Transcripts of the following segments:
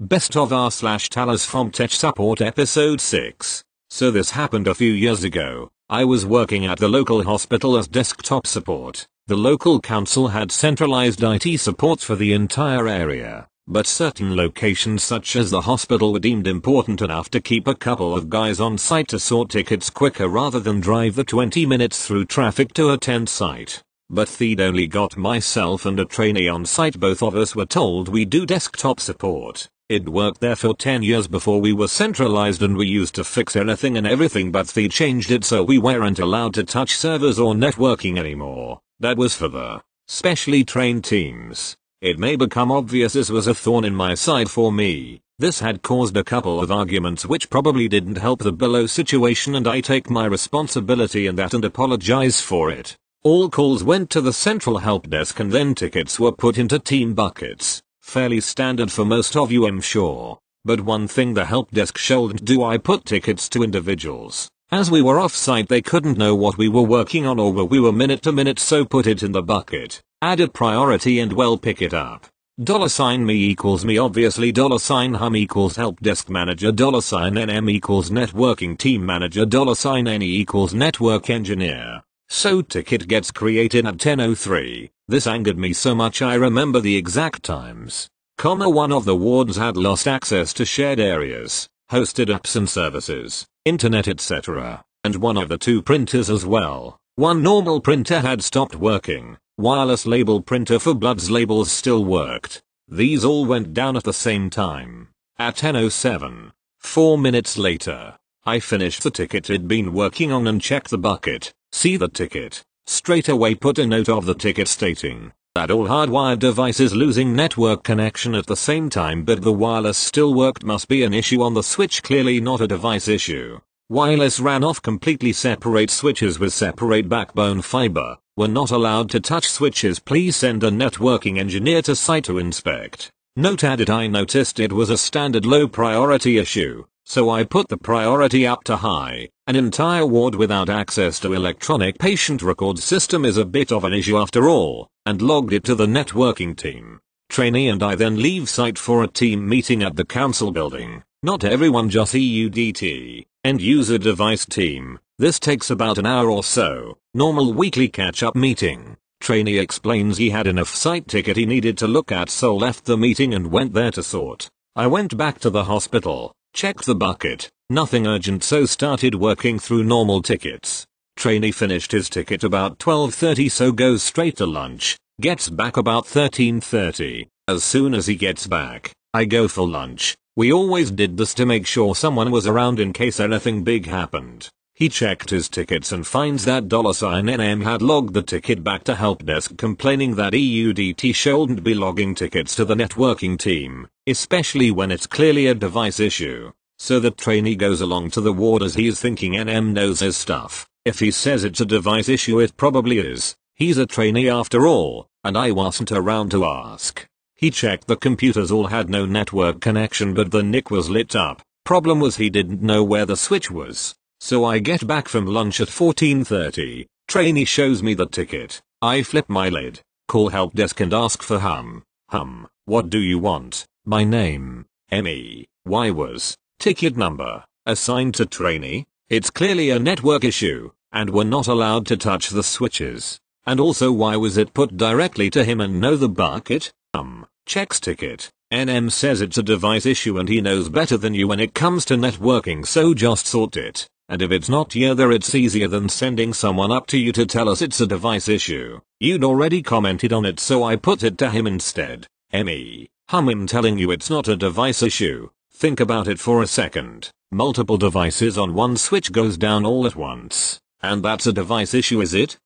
Best of r/talesfromtechsupport episode 6. So this happened a few years ago. I was working at the local hospital as desktop support. The local council had centralized IT support for the entire area, but certain locations such as the hospital were deemed important enough to keep a couple of guys on site to sort tickets quicker rather than drive the 20 minutes through traffic to attend site. But they'd only got myself and a trainee on site. Both of us were told we do desktop support. It worked there for 10 years before we were centralized, and we used to fix anything and everything, but they changed it so we weren't allowed to touch servers or networking anymore. That was for the specially trained teams. It may become obvious this was a thorn in my side for me. This had caused a couple of arguments which probably didn't help the below situation, and I take my responsibility in that and apologize for it. All calls went to the central help desk and then tickets were put into team buckets. Fairly standard for most of you, I'm sure. But one thing the help desk shouldn't do: I put tickets to individuals. As we were off site, they couldn't know what we were working on or where we were minute to minute, so put it in the bucket. Added priority and well, pick it up. $me equals me obviously, $hum equals help desk manager, $nm equals networking team manager, $ne equals network engineer. So ticket gets created at 10:03. This angered me so much I remember the exact times. One of the wards had lost access to shared areas, hosted apps and services, internet etc. And one of the two printers as well. One normal printer had stopped working. Wireless label printer for bloods labels still worked. These all went down at the same time. At 10:07. 4 minutes later, I finished the ticket I'd been working on and checked the bucket. See the ticket. Straight away put a note of the ticket stating that all hardwired devices losing network connection at the same time, but the wireless still worked. Must be an issue on the switch, clearly not a device issue. Wireless ran off completely. Separate switches with separate backbone fiber. Were not allowed to touch switches. Please send a networking engineer to site to inspect. Note added: I noticed it was a standard low priority issue, so I put the priority up to high. An entire ward without access to electronic patient record system is a bit of an issue after all, and logged it to the networking team. Trainee and I then leave site for a team meeting at the council building. Not everyone, just EUDT, end user device team. This takes about an hour or so. Normal weekly catch-up meeting. Trainee explains he had enough site ticket he needed to look at, so left the meeting and went there to sort. I went back to the hospital, checked the bucket, nothing urgent, so started working through normal tickets. Trainee finished his ticket about 12:30, so goes straight to lunch, gets back about 13:30. As soon as he gets back, I go for lunch. We always did this to make sure someone was around in case anything big happened. He checked his tickets and finds that $NM had logged the ticket back to help desk, complaining that EUDT shouldn't be logging tickets to the networking team, especially when it's clearly a device issue. So the trainee goes along to the ward as he's thinking NM knows his stuff. If he says it's a device issue, it probably is. He's a trainee after all, and I wasn't around to ask. He checked the computers, all had no network connection, but the NIC was lit up. Problem was he didn't know where the switch was. So I get back from lunch at 14:30. Trainee shows me the ticket. I flip my lid, call help desk and ask for hum. What do you want? My name, ME. Why was ticket number assigned to trainee? It's clearly a network issue, and we're not allowed to touch the switches. And also, why was it put directly to him and no the bucket? Checks ticket. NM says it's a device issue and he knows better than you when it comes to networking, so just sort it. And if it's not here there, it's easier than sending someone up to you to tell us it's a device issue. You'd already commented on it, so I put it to him instead. ME. I'm telling you it's not a device issue. Think about it for a second. Multiple devices on one switch goes down all at once. And that's a device issue, is it?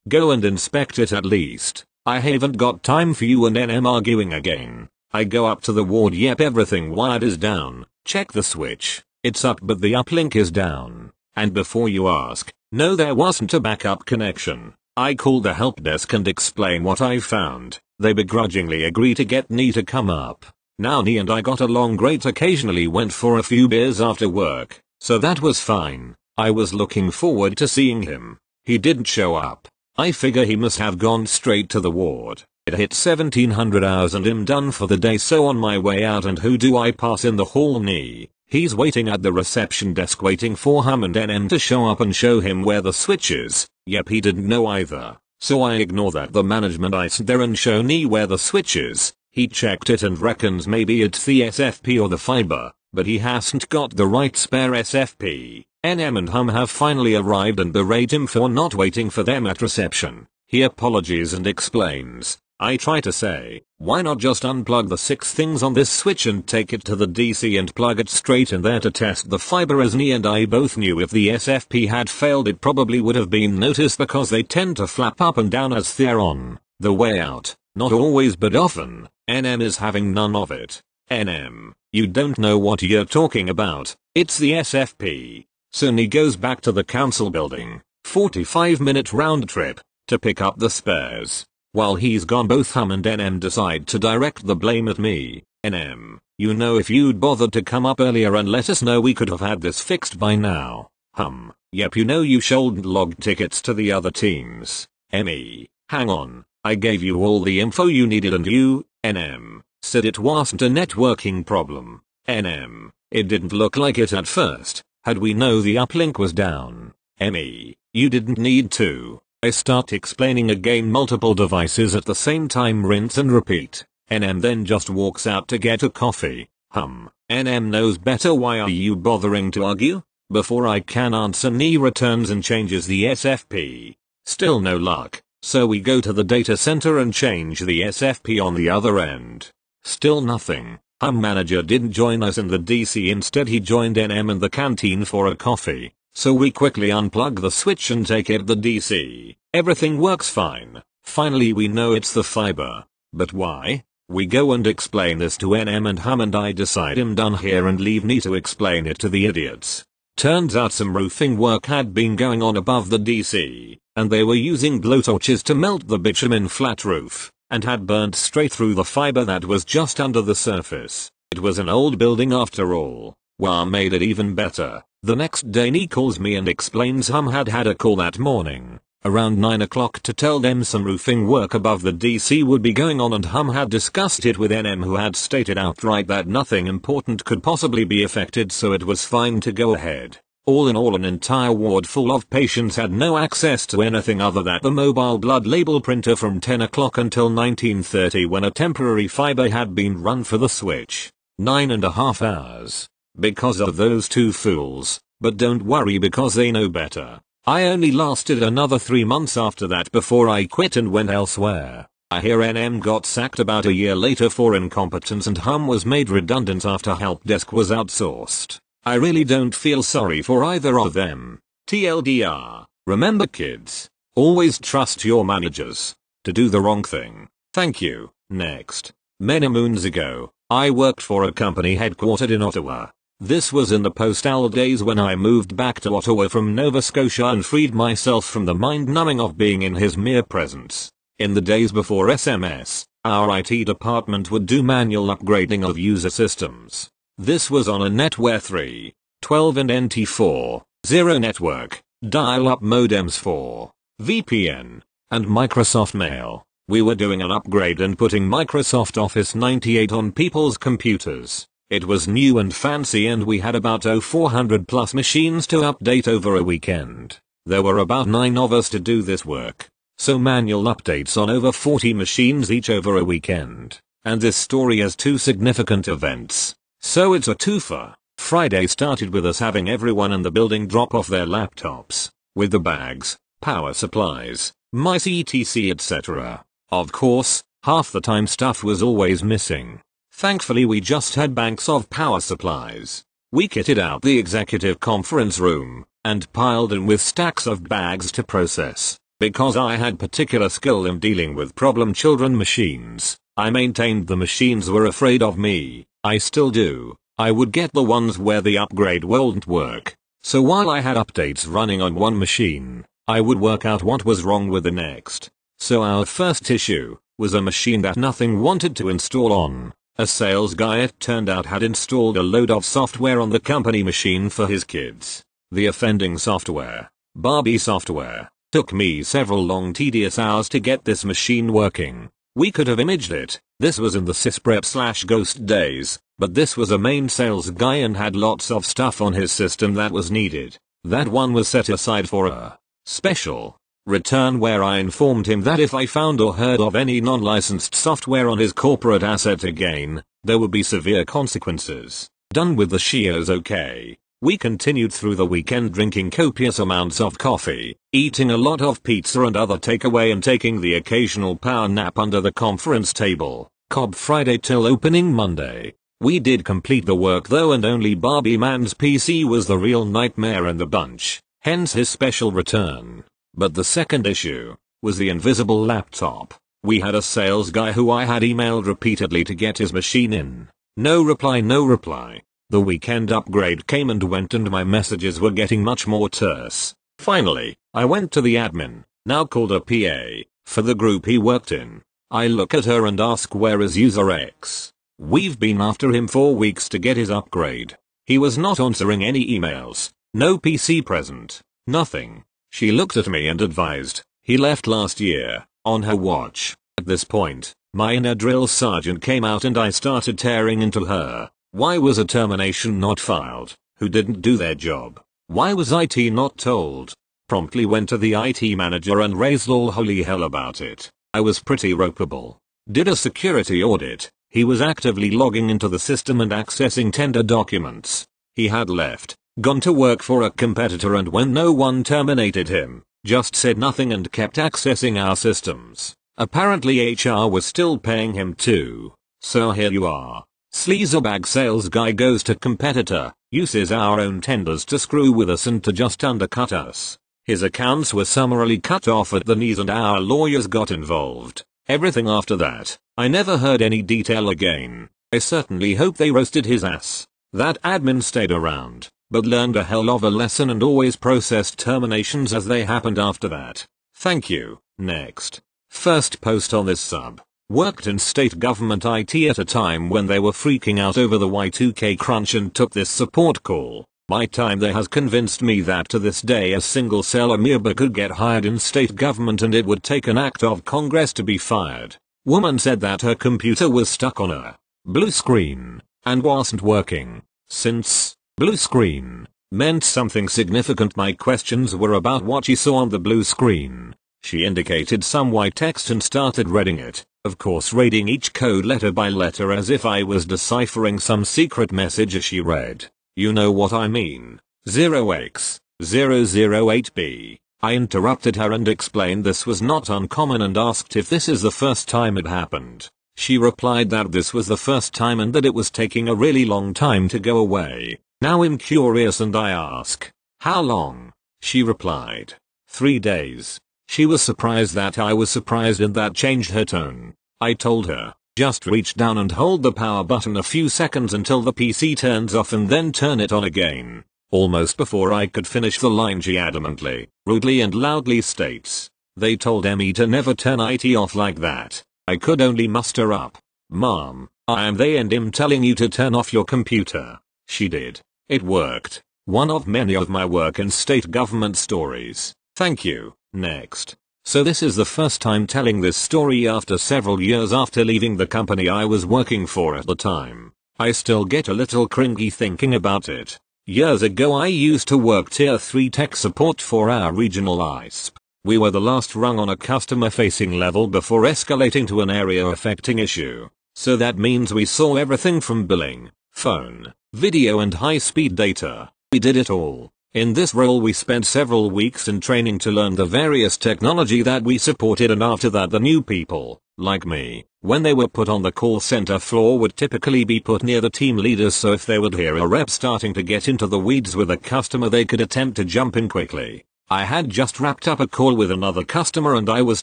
Go and inspect it at least. I haven't got time for you and NM arguing again. I go up to the ward. Yep, everything wired is down. Check the switch. It's up but the uplink is down. And before you ask, no, there wasn't a backup connection. I call the help desk and explain what I found. They begrudgingly agree to get Nee to come up. Now Nee and I got along great, occasionally went for a few beers after work, so that was fine. I was looking forward to seeing him. He didn't show up. I figure he must have gone straight to the ward. It hit 1700 hours and I'm done for the day, so on my way out, and who do I pass in the hall? Nee. He's waiting at the reception desk waiting for Hum and NM to show up and show him where the switch is. Yep, he didn't know either. So I ignore that. The management I sit there and show Nee where the switch is. He checked it and reckons maybe it's the SFP or the fiber, but he hasn't got the right spare SFP. NM and Hum have finally arrived and berate him for not waiting for them at reception. He apologizes and explains. I try to say, why not just unplug the 6 things on this switch and take it to the DC and plug it straight in there to test the fiber, as Nee and I both knew if the SFP had failed it probably would have been noticed because they tend to flap up and down as they're on the way out. Not always but often. NM is having none of it. NM, you don't know what you're talking about, it's the SFP. So Nee goes back to the council building, 45-minute round trip, to pick up the spares. While he's gone, both Hum and NM decide to direct the blame at me. NM, you know, if you'd bothered to come up earlier and let us know, we could have had this fixed by now. Hum, yep, you know, you shouldn't log tickets to the other teams. Me, hang on, I gave you all the info you needed and you, NM, said it wasn't a networking problem. NM, it didn't look like it at first. Had we know the uplink was down. Me, you didn't need to. I start explaining again, multiple devices at the same time, rinse and repeat. NM then just walks out to get a coffee. Hum, NM knows better, why are you bothering to argue? Before I can answer, Nee returns and changes the SFP. Still no luck, so we go to the data center and change the SFP on the other end. Still nothing. Hum manager didn't join us in the DC, instead he joined NM in the canteen for a coffee. So we quickly unplug the switch and take it to the DC. Everything works fine. Finally we know it's the fiber. But why? We go and explain this to NM and Hum and I decide I'm done here and leave Nee to explain it to the idiots. Turns out some roofing work had been going on above the DC, and they were using blowtorches to melt the bitumen flat roof, and had burned straight through the fiber that was just under the surface. It was an old building after all. Wow, made it even better. The next day Nee calls me and explains Hum had a call that morning, around 9 o'clock, to tell them some roofing work above the DC would be going on, and Hum had discussed it with NM, who had stated outright that nothing important could possibly be affected, so it was fine to go ahead. All in all, an entire ward full of patients had no access to anything other than the mobile blood label printer from 10 o'clock until 19:30, when a temporary fiber had been run for the switch. 9.5 hours. Because of those 2 fools. But don't worry, because they know better. I only lasted another 3 months after that before I quit and went elsewhere. I hear NM got sacked about a year later for incompetence, and Hum was made redundant after help desk was outsourced. I really don't feel sorry for either of them. TLDR. Remember kids, always trust your managers to do the wrong thing. Thank you. Next. Many moons ago, I worked for a company headquartered in Ottawa. This was in the post-Al days when I moved back to Ottawa from Nova Scotia and freed myself from the mind-numbing of being in his mere presence. In the days before SMS, our IT department would do manual upgrading of user systems. This was on a Netware 3.12 and NT4.0 network, dial-up modems for VPN, and Microsoft Mail. We were doing an upgrade and putting Microsoft Office 98 on people's computers. It was new and fancy, and we had about 400 plus machines to update over a weekend. There were about 9 of us to do this work. So manual updates on over 40 machines each over a weekend. And this story has 2 significant events. So it's a twofer. Friday started with us having everyone in the building drop off their laptops, with the bags, power supplies, mice etc etc. Of course, half the time stuff was always missing. Thankfully we just had banks of power supplies. We kitted out the executive conference room, and piled in with stacks of bags to process. Because I had particular skill in dealing with problem children machines, I maintained the machines were afraid of me. I still do. I would get the ones where the upgrade wouldn't work. So while I had updates running on one machine, I would work out what was wrong with the next. So our first issue was a machine that nothing wanted to install on. A sales guy, it turned out, had installed a load of software on the company machine for his kids. The offending software, Barbie software, took me several long tedious hours to get this machine working. We could have imaged it. This was in the sysprep/ghost days, but this was a main sales guy and had lots of stuff on his system that was needed. That one was set aside for a special return where I informed him that if I found or heard of any non-licensed software on his corporate asset again, there would be severe consequences. Done with the shios. Okay. We continued through the weekend drinking copious amounts of coffee, eating a lot of pizza and other takeaway and taking the occasional power nap under the conference table. Cobb Friday till opening Monday. We did complete the work though, and only Barbie Man's PC was the real nightmare in the bunch, hence his special return. But the second issue was the invisible laptop. We had a sales guy who I had emailed repeatedly to get his machine in. No reply, no reply. The weekend upgrade came and went and my messages were getting much more terse. Finally, I went to the admin, now called a PA, for the group he worked in. I look at her and ask, where is user X? We've been after him for weeks to get his upgrade. He was not answering any emails, no PC present, nothing. She looked at me and advised, he left last year, on her watch. At this point, my inner drill sergeant came out and I started tearing into her. Why was a termination not filed? Who didn't do their job? Why was IT not told? Promptly went to the IT manager and raised all holy hell about it. I was pretty ropeable. Did a security audit. He was actively logging into the system and accessing tender documents. He had left, gone to work for a competitor, and when no one terminated him, just said nothing and kept accessing our systems. Apparently HR was still paying him too. So here you are. Sleazerbag sales guy goes to competitor, uses our own tenders to screw with us and to just undercut us. His accounts were summarily cut off at the knees and our lawyers got involved. Everything after that, I never heard any detail again. I certainly hope they roasted his ass. That admin stayed around, but learned a hell of a lesson and always processed terminations as they happened after that. Thank you. Next. First post on this sub. Worked in state government IT at a time when they were freaking out over the Y2K crunch and took this support call. My time there has convinced me that to this day a single cell amoeba could get hired in state government and it would take an act of Congress to be fired. Woman said that her computer was stuck on a blue screen and wasn't working. Since blue screen meant something significant, my questions were about what she saw on the blue screen. She indicated some white text and started reading it, of course reading each code letter by letter as if I was deciphering some secret message as she read. You know what I mean. 0x008b. I interrupted her and explained this was not uncommon and asked if this is the first time it happened. She replied that this was the first time and that it was taking a really long time to go away. Now I'm curious and I ask, how long? She replied, 3 days. She was surprised that I was surprised and that changed her tone. I told her, just reach down and hold the power button a few seconds until the PC turns off and then turn it on again. Almost before I could finish the line she adamantly, rudely and loudly states, they told me to never turn IT off like that. I could only muster up, Mom, I am they and him telling you to turn off your computer. She did. It worked. One of many of my work and state government stories. Thank you. Next. So this is the first time telling this story after several years after leaving the company I was working for at the time. I still get a little cringy thinking about it. Years ago I used to work tier 3 tech support for our regional ISP. We were the last rung on a customer facing level before escalating to an area affecting issue. So that means we saw everything from billing, phone, video and high speed data. We did it all. In this role we spent several weeks in training to learn the various technology that we supported, and after that the new people, like me, when they were put on the call center floor would typically be put near the team leaders, so if they would hear a rep starting to get into the weeds with a customer they could attempt to jump in quickly. I had just wrapped up a call with another customer and I was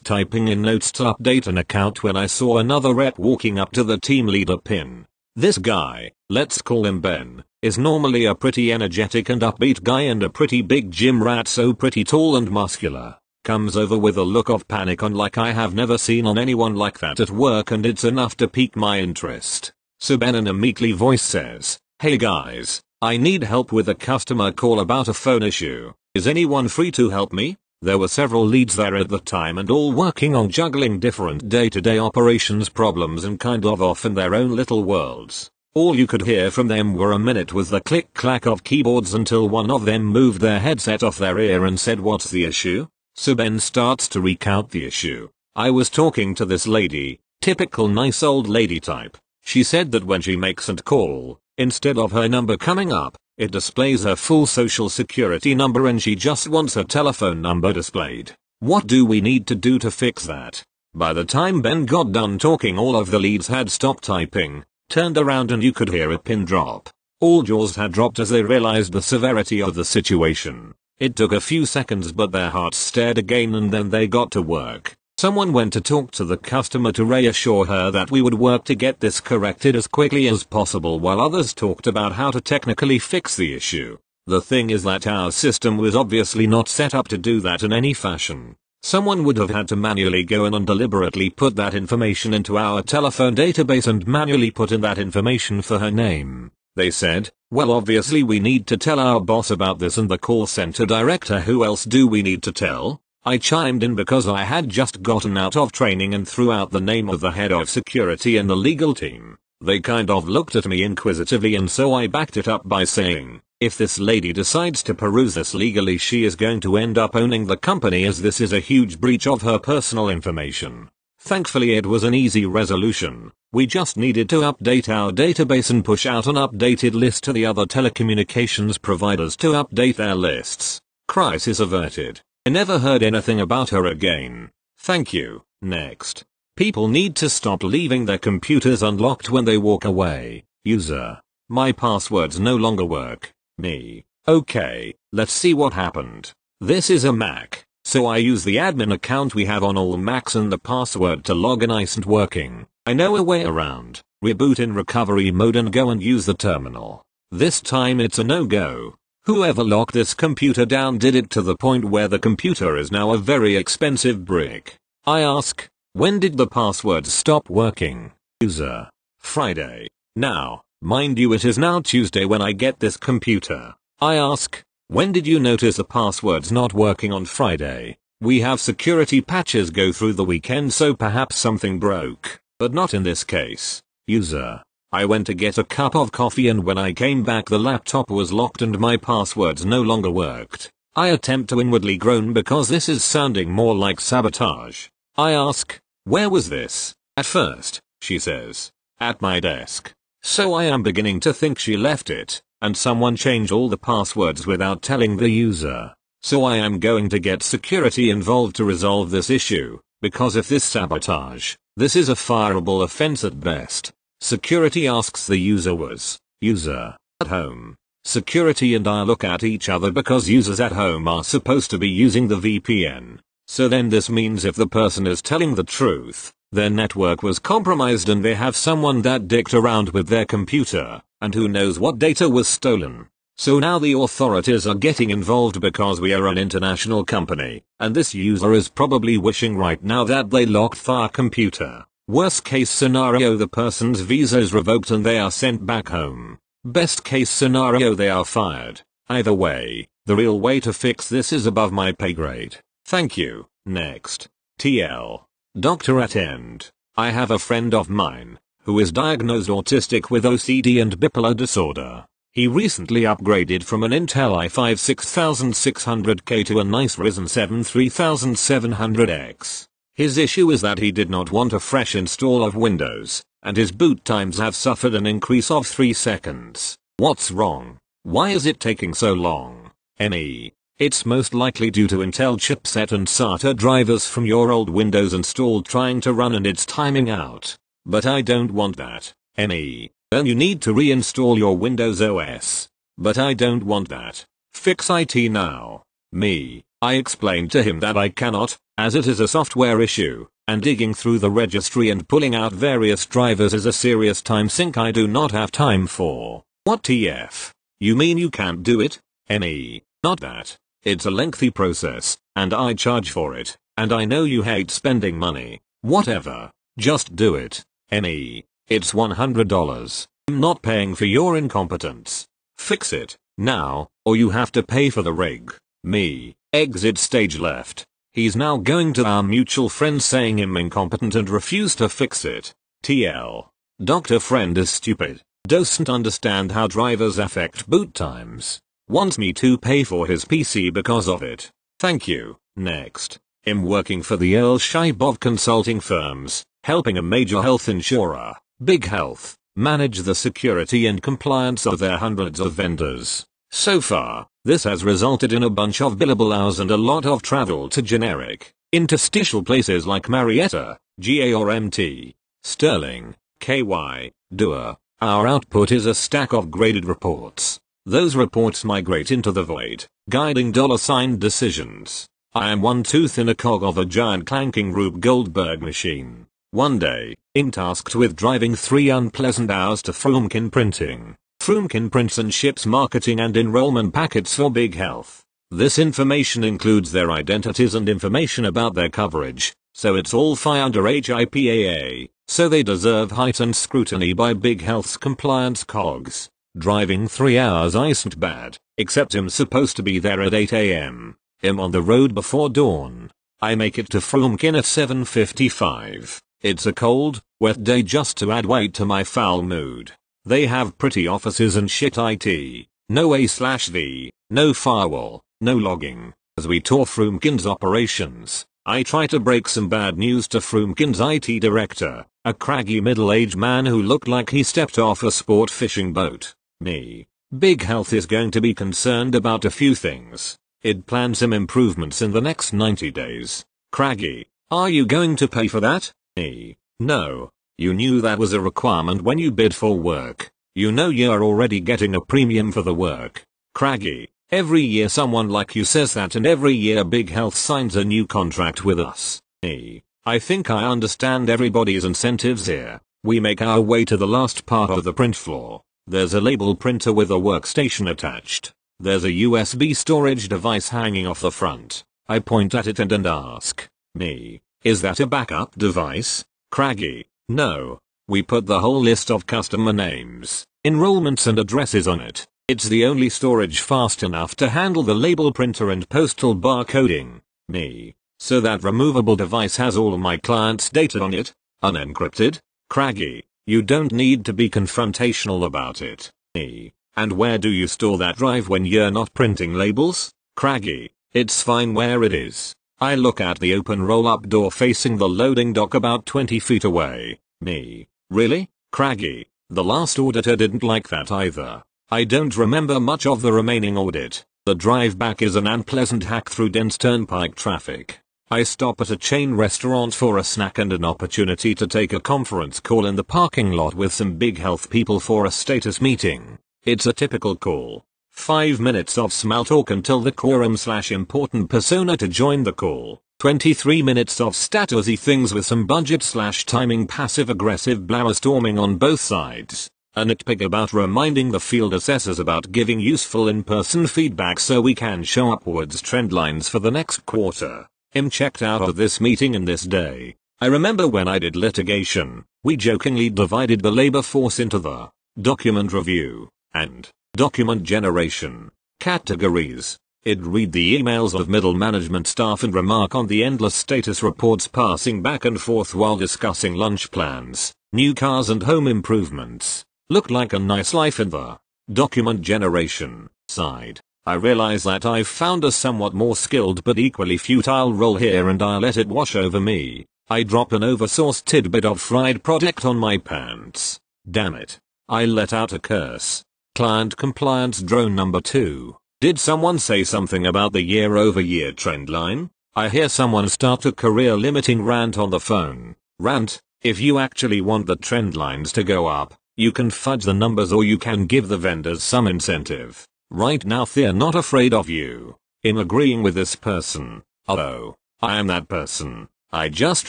typing in notes to update an account when I saw another rep walking up to the team leader pin. This guy, let's call him Ben, is normally a pretty energetic and upbeat guy and a pretty big gym rat, so pretty tall and muscular. Comes over with a look of panic on like I have never seen on anyone like that at work, and it's enough to pique my interest. So Ben in a meekly voice says, "Hey guys, I need help with a customer call about a phone issue. Is anyone free to help me?" There were several leads there at the time and all working on juggling different day-to-day operations problems and kind of off in their own little worlds. All you could hear from them were a minute was the click-clack of keyboards until one of them moved their headset off their ear and said, "What's the issue?" So Ben starts to recount the issue. "I was talking to this lady, typical nice old lady type. She said that when she makes and call, instead of her number coming up, it displays her full social security number and she just wants her telephone number displayed. What do we need to do to fix that?" By the time Ben got done talking, all of the leads had stopped typing, turned around, and you could hear a pin drop. All jaws had dropped as they realized the severity of the situation. It took a few seconds, but their hearts stared again, and then they got to work. Someone went to talk to the customer to reassure her that we would work to get this corrected as quickly as possible, while others talked about how to technically fix the issue. The thing is that our system was obviously not set up to do that in any fashion. Someone would have had to manually go in and deliberately put that information into our telephone database and manually put in that information for her name. They said, "Well, obviously we need to tell our boss about this and the call center director. Who else do we need to tell?" I chimed in because I had just gotten out of training and threw out the name of the head of security in the legal team. They kind of looked at me inquisitively, and so I backed it up by saying, "If this lady decides to peruse this legally, she is going to end up owning the company, as this is a huge breach of her personal information." Thankfully it was an easy resolution. We just needed to update our database and push out an updated list to the other telecommunications providers to update their lists. Crisis averted. I never heard anything about her again. Thank you. Next. People need to stop leaving their computers unlocked when they walk away. User. My passwords no longer work. Me. Okay, let's see what happened. This is a Mac, so I use the admin account we have on all Macs, and the password to log in isn't working. I know a way around. Reboot in recovery mode and go and use the terminal. This time it's a no-go. Whoever locked this computer down did it to the point where the computer is now a very expensive brick. I ask, when did the password stop working? User. Friday. Now, mind you, it is now Tuesday when I get this computer. I ask, when did you notice the password's not working on Friday? We have security patches go through the weekend, so perhaps something broke, but not in this case. User. I went to get a cup of coffee, and when I came back the laptop was locked and my passwords no longer worked. I attempt to inwardly groan because this is sounding more like sabotage. I ask, where was this? At first, she says, at my desk. So I am beginning to think she left it, and someone changed all the passwords without telling the user. So I am going to get security involved to resolve this issue, because if this sabotage, this is a fireable offense at best. Security asks the user, was user at home? Security and I look at each other because users at home are supposed to be using the VPN. So then this means if the person is telling the truth, their network was compromised and they have someone that dicked around with their computer, and who knows what data was stolen. So now the authorities are getting involved because we are an international company, and this user is probably wishing right now that they locked our computer. Worst case scenario, the person's visa is revoked and they are sent back home. Best case scenario, they are fired. Either way, the real way to fix this is above my pay grade. Thank you. Next. TL. Doctor at end. I have a friend of mine who is diagnosed autistic with OCD and bipolar disorder. He recently upgraded from an Intel i5 6600K to a nice Ryzen 7 3700X. His issue is that he did not want a fresh install of Windows, and his boot times have suffered an increase of 3 seconds. What's wrong? Why is it taking so long? ME. It's most likely due to Intel chipset and SATA drivers from your old Windows installed trying to run and it's timing out. But I don't want that. ME. Then you need to reinstall your Windows OS. But I don't want that. Fix IT now. Me. I explained to him that I cannot, as it is a software issue, and digging through the registry and pulling out various drivers is a serious time sink I do not have time for. What TF? You mean you can't do it? ME. Not that. It's a lengthy process, and I charge for it, and I know you hate spending money. Whatever. Just do it. ME. It's $100. I'm not paying for your incompetence. Fix it, now, or you have to pay for the rig. Me. Exit stage left. He's now going to our mutual friend saying him incompetent and refuse to fix it. TL. Doctor friend is stupid. Doesn't understand how drivers affect boot times. Wants me to pay for his PC because of it. Thank you. Next. I'm working for the Earl Scheib of consulting firms, helping a major health insurer, Big Health, manage the security and compliance of their hundreds of vendors. So far, this has resulted in a bunch of billable hours and a lot of travel to generic, interstitial places like Marietta, GA or MT, Sterling, KY, Doer. Our output is a stack of graded reports. Those reports migrate into the void, guiding $sign decisions. I am one tooth in a cog of a giant clanking Rube Goldberg machine. One day, I'm tasked with driving 3 unpleasant hours to Fromkin Printing. Fromkin prints and ships marketing and enrollment packets for Big Health. This information includes their identities and information about their coverage, so it's all fine under HIPAA, so they deserve heightened scrutiny by Big Health's compliance cogs. Driving 3 hours isn't bad, except I'm supposed to be there at 8 AM. I'm on the road before dawn. I make it to Fromkin at 7:55. It's a cold, wet day just to add weight to my foul mood. They have pretty offices and shit IT. No A/V, no firewall, no logging. As we tour Fromkin's operations, I try to break some bad news to Fromkin's IT director, a craggy middle-aged man who looked like he stepped off a sport fishing boat. Me. Big Health is going to be concerned about a few things. It plans some improvements in the next 90 days. Craggy. Are you going to pay for that? Me. No. You knew that was a requirement when you bid for work. You know you're already getting a premium for the work. Craggy. Every year someone like you says that and every year Big Health signs a new contract with us. Me. I think I understand everybody's incentives here. We make our way to the last part of the print floor. There's a label printer with a workstation attached. There's a USB storage device hanging off the front. I point at it and ask. Me. Is that a backup device? Craggy. No. We put the whole list of customer names, enrollments and addresses on it. It's the only storage fast enough to handle the label printer and postal barcoding. Me. So that removable device has all of my clients' data on it? Unencrypted? Craggy. You don't need to be confrontational about it. Me. And where do you store that drive when you're not printing labels? Craggy. It's fine where it is. I look at the open roll-up door facing the loading dock about 20 feet away. Me. Really? Craggy. The last auditor didn't like that either. I don't remember much of the remaining audit. The drive back is an unpleasant hack through dense turnpike traffic. I stop at a chain restaurant for a snack and an opportunity to take a conference call in the parking lot with some Big Health people for a status meeting. It's a typical call. 5 minutes of small talk until the quorum/important persona to join the call. 23 minutes of statusy things with some budget/timing passive-aggressive blabberstorming on both sides. A nitpick about reminding the field assessors about giving useful in-person feedback so we can show upwards trend lines for the next quarter. I'm checked out of this meeting in this day. I remember when I did litigation, we jokingly divided the labor force into the document review and document generation categories. It'd read the emails of middle management staff and remark on the endless status reports passing back and forth while discussing lunch plans, new cars and home improvements. Looked like a nice life in the document generation side. I realize that I've found a somewhat more skilled but equally futile role here and I'll let it wash over me. I drop an oversourced tidbit of fried product on my pants. Damn it. I let out a curse. Client compliance drone number 2. Did someone say something about the year-over-year trend line? I hear someone start a career limiting rant on the phone. Rant, if you actually want the trend lines to go up, you can fudge the numbers or you can give the vendors some incentive. Right now they're not afraid of you. I'm agreeing with this person. Oh, I am that person. I just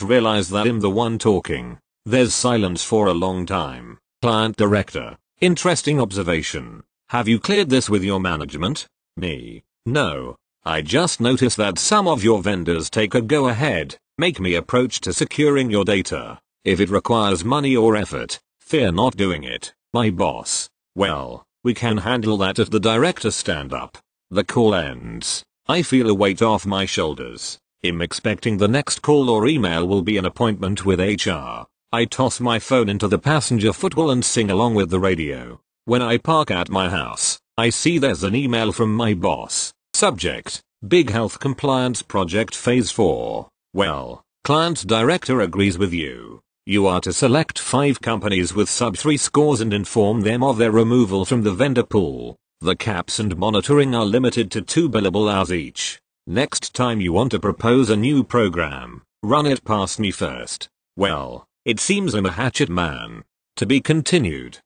realized that I'm the one talking. There's silence for a long time. Client director. Interesting observation. Have you cleared this with your management? Me. No. I just noticed that some of your vendors take a go-ahead, make me approach to securing your data. If it requires money or effort, fear not doing it. My boss. Well, we can handle that at the director stand-up. The call ends. I feel a weight off my shoulders. I'm expecting the next call or email will be an appointment with HR. I toss my phone into the passenger footwell and sing along with the radio. When I park at my house, I see there's an email from my boss. Subject: Big Health Compliance Project Phase 4. Well, client director agrees with you. You are to select 5 companies with sub 3 scores and inform them of their removal from the vendor pool. The caps and monitoring are limited to 2 billable hours each. Next time you want to propose a new program, run it past me first. Well, it seems I'm a hatchet man. To be continued.